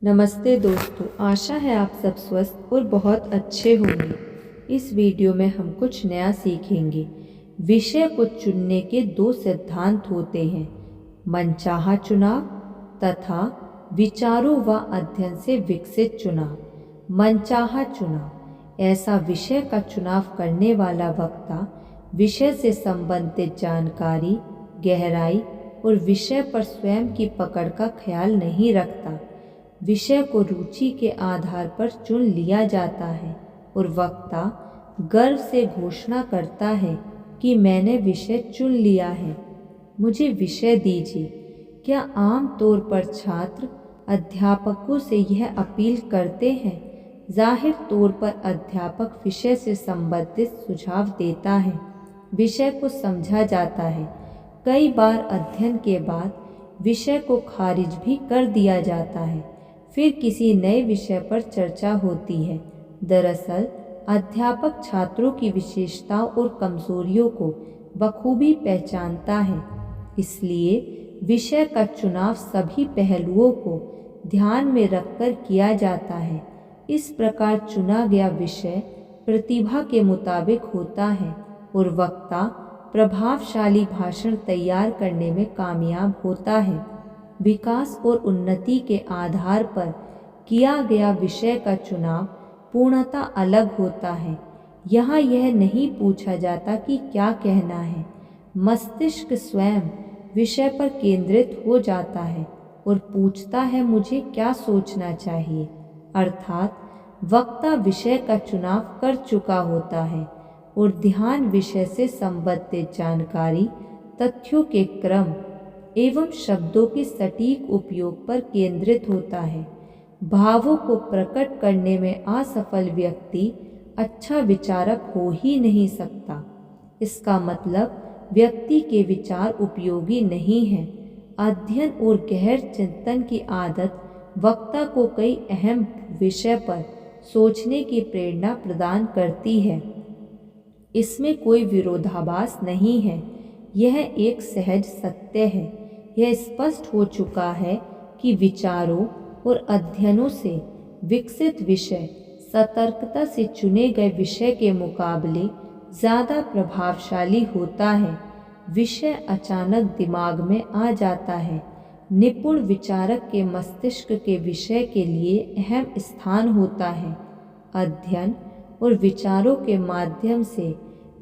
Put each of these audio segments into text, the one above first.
नमस्ते दोस्तों, आशा है आप सब स्वस्थ और बहुत अच्छे होंगे। इस वीडियो में हम कुछ नया सीखेंगे। विषय को चुनने के दो सिद्धांत होते हैं, मनचाहा चुनाव तथा विचारों व अध्ययन से विकसित चुनाव। मनचाहा चुनाव ऐसा विषय का चुनाव करने वाला वक्ता विषय से संबंधित जानकारी, गहराई और विषय पर स्वयं की पकड़ का ख्याल नहीं रखता। विषय को रुचि के आधार पर चुन लिया जाता है और वक्ता गर्व से घोषणा करता है कि मैंने विषय चुन लिया है, मुझे विषय दीजिए। क्या आम तौर पर छात्र अध्यापकों से यह अपील करते हैं? जाहिर तौर पर अध्यापक विषय से संबंधित सुझाव देता है, विषय को समझा जाता है। कई बार अध्ययन के बाद विषय को खारिज भी कर दिया जाता है, फिर किसी नए विषय पर चर्चा होती है। दरअसल अध्यापक छात्रों की विशेषताओं और कमजोरियों को बखूबी पहचानता है, इसलिए विषय का चुनाव सभी पहलुओं को ध्यान में रखकर किया जाता है। इस प्रकार चुना गया विषय प्रतिभा के मुताबिक होता है और वक्ता प्रभावशाली भाषण तैयार करने में कामयाब होता है। विकास और उन्नति के आधार पर किया गया विषय का चुनाव पूर्णतः अलग होता है। यहाँ यह नहीं पूछा जाता कि क्या कहना है, मस्तिष्क स्वयं विषय पर केंद्रित हो जाता है और पूछता है मुझे क्या सोचना चाहिए। अर्थात वक्ता विषय का चुनाव कर चुका होता है और ध्यान विषय से संबंधित जानकारी, तथ्यों के क्रम एवं शब्दों के सटीक उपयोग पर केंद्रित होता है। भावों को प्रकट करने में असफल व्यक्ति अच्छा विचारक हो ही नहीं सकता। इसका मतलब व्यक्ति के विचार उपयोगी नहीं हैं। अध्ययन और गहर चिंतन की आदत वक्ता को कई अहम विषय पर सोचने की प्रेरणा प्रदान करती है। इसमें कोई विरोधाभास नहीं है, यह एक सहज सत्य है। यह स्पष्ट हो चुका है कि विचारों और अध्ययनों से विकसित विषय सतर्कता से चुने गए विषय के मुकाबले ज़्यादा प्रभावशाली होता है। विषय अचानक दिमाग में आ जाता है। निपुण विचारक के मस्तिष्क के विषय के लिए अहम स्थान होता है। अध्ययन और विचारों के माध्यम से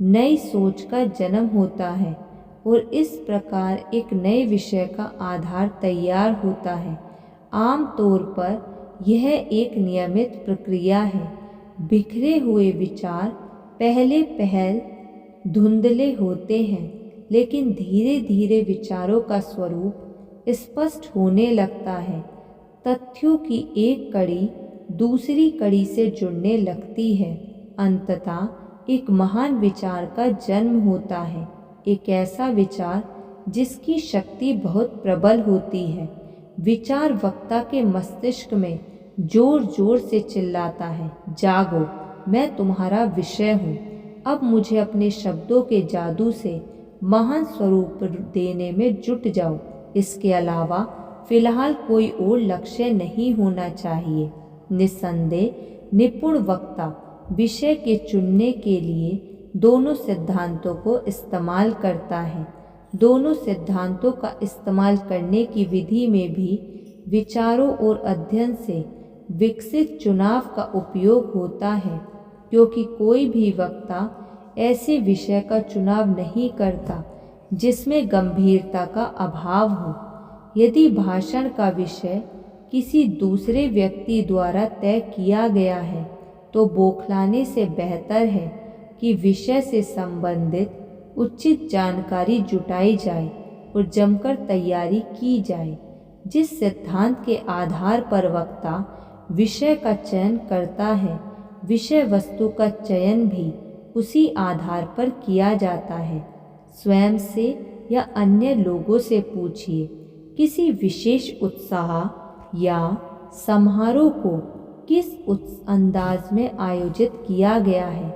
नई सोच का जन्म होता है और इस प्रकार एक नए विषय का आधार तैयार होता है। आम तौर पर यह एक नियमित प्रक्रिया है। बिखरे हुए विचार पहले धुंधले होते हैं, लेकिन धीरे धीरे विचारों का स्वरूप स्पष्ट होने लगता है। तथ्यों की एक कड़ी दूसरी कड़ी से जुड़ने लगती है। अंततः एक महान विचार का जन्म होता है, एक ऐसा विचार जिसकी शक्ति बहुत प्रबल होती है। विचार वक्ता के मस्तिष्क में जोर जोर से चिल्लाता है, जागो, मैं तुम्हारा विषय हूँ। अब मुझे अपने शब्दों के जादू से महान स्वरूप देने में जुट जाओ। इसके अलावा फिलहाल कोई और लक्ष्य नहीं होना चाहिए। निस्संदेह निपुण वक्ता विषय के चुनने के लिए दोनों सिद्धांतों को इस्तेमाल करता है। दोनों सिद्धांतों का इस्तेमाल करने की विधि में भी विचारों और अध्ययन से विकसित चुनाव का उपयोग होता है, क्योंकि कोई भी वक्ता ऐसे विषय का चुनाव नहीं करता जिसमें गंभीरता का अभाव हो। यदि भाषण का विषय किसी दूसरे व्यक्ति द्वारा तय किया गया है, तो बौखलाने से बेहतर है कि विषय से संबंधित उचित जानकारी जुटाई जाए और जमकर तैयारी की जाए। जिस सिद्धांत के आधार पर वक्ता विषय का चयन करता है, विषय वस्तु का चयन भी उसी आधार पर किया जाता है। स्वयं से या अन्य लोगों से पूछिए, किसी विशेष उत्साह या समारोह को किस अंदाज में आयोजित किया गया है,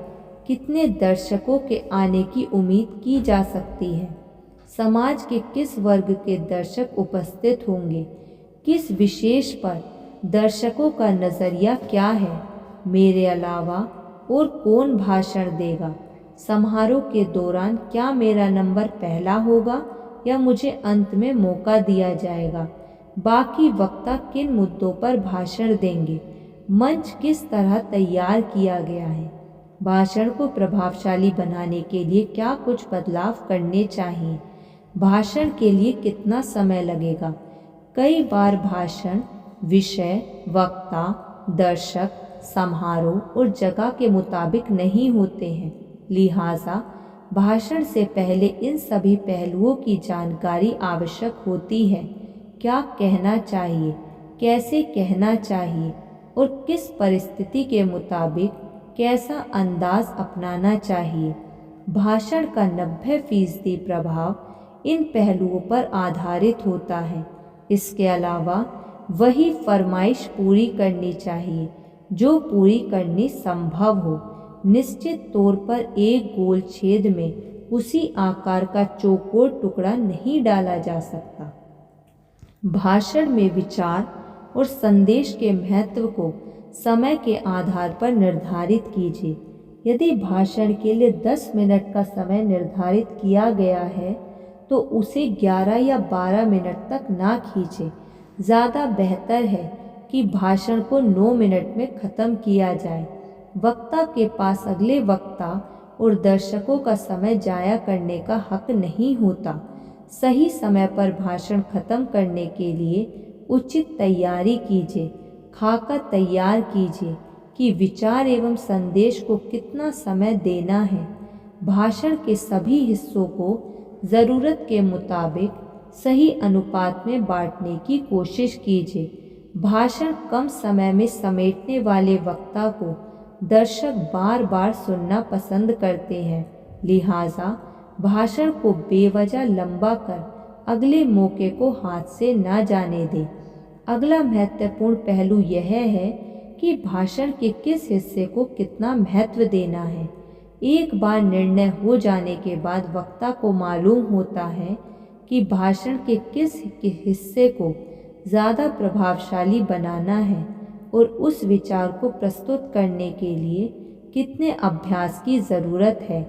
कितने दर्शकों के आने की उम्मीद की जा सकती है, समाज के किस वर्ग के दर्शक उपस्थित होंगे, किस विशेष पर दर्शकों का नज़रिया क्या है, मेरे अलावा और कौन भाषण देगा, समारोह के दौरान क्या मेरा नंबर पहला होगा या मुझे अंत में मौका दिया जाएगा, बाकी वक्ता किन मुद्दों पर भाषण देंगे, मंच किस तरह तैयार किया गया है, भाषण को प्रभावशाली बनाने के लिए क्या कुछ बदलाव करने चाहिए, भाषण के लिए कितना समय लगेगा। कई बार भाषण विषय, वक्ता, दर्शक, समारोह और जगह के मुताबिक नहीं होते हैं, लिहाजा भाषण से पहले इन सभी पहलुओं की जानकारी आवश्यक होती है। क्या कहना चाहिए, कैसे कहना चाहिए और किस परिस्थिति के मुताबिक कैसा अंदाज अपनाना चाहिए। भाषण का 90% प्रभाव इन पहलुओं पर आधारित होता है। इसके अलावा वही फरमाइश पूरी करनी चाहिए जो पूरी करनी संभव हो। निश्चित तौर पर एक गोल छेद में उसी आकार का चौकोर टुकड़ा नहीं डाला जा सकता। भाषण में विचार और संदेश के महत्व को समय के आधार पर निर्धारित कीजिए। यदि भाषण के लिए 10 मिनट का समय निर्धारित किया गया है तो उसे 11 या 12 मिनट तक ना खींचें। ज़्यादा बेहतर है कि भाषण को 9 मिनट में ख़त्म किया जाए। वक्ता के पास अगले वक्ता और दर्शकों का समय जाया करने का हक नहीं होता। सही समय पर भाषण खत्म करने के लिए उचित तैयारी कीजिए। खाका तैयार कीजिए कि विचार एवं संदेश को कितना समय देना है। भाषण के सभी हिस्सों को ज़रूरत के मुताबिक सही अनुपात में बांटने की कोशिश कीजिए। भाषण कम समय में समेटने वाले वक्ता को दर्शक बार बार सुनना पसंद करते हैं, लिहाजा भाषण को बेवजह लंबा कर अगले मौके को हाथ से ना जाने दें। अगला महत्वपूर्ण पहलू यह है कि भाषण के किस हिस्से को कितना महत्व देना है। एक बार निर्णय हो जाने के बाद वक्ता को मालूम होता है कि भाषण के किस हिस्से को ज़्यादा प्रभावशाली बनाना है और उस विचार को प्रस्तुत करने के लिए कितने अभ्यास की ज़रूरत है।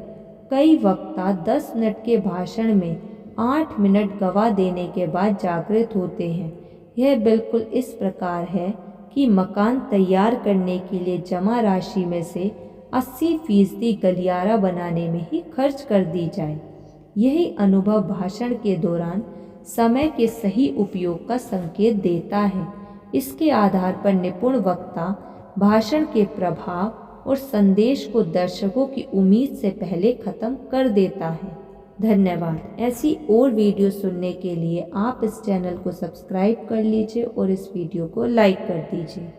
कई वक्ता 10 मिनट के भाषण में 8 मिनट गवा देने के बाद जागृत होते हैं। यह बिल्कुल इस प्रकार है कि मकान तैयार करने के लिए जमा राशि में से 80% गलियारा बनाने में ही खर्च कर दी जाए। यही अनुभव भाषण के दौरान समय के सही उपयोग का संकेत देता है। इसके आधार पर निपुण वक्ता भाषण के प्रभाव और संदेश को दर्शकों की उम्मीद से पहले ख़त्म कर देता है। धन्यवाद। ऐसी और वीडियो सुनने के लिए आप इस चैनल को सब्सक्राइब कर लीजिए और इस वीडियो को लाइक कर दीजिए।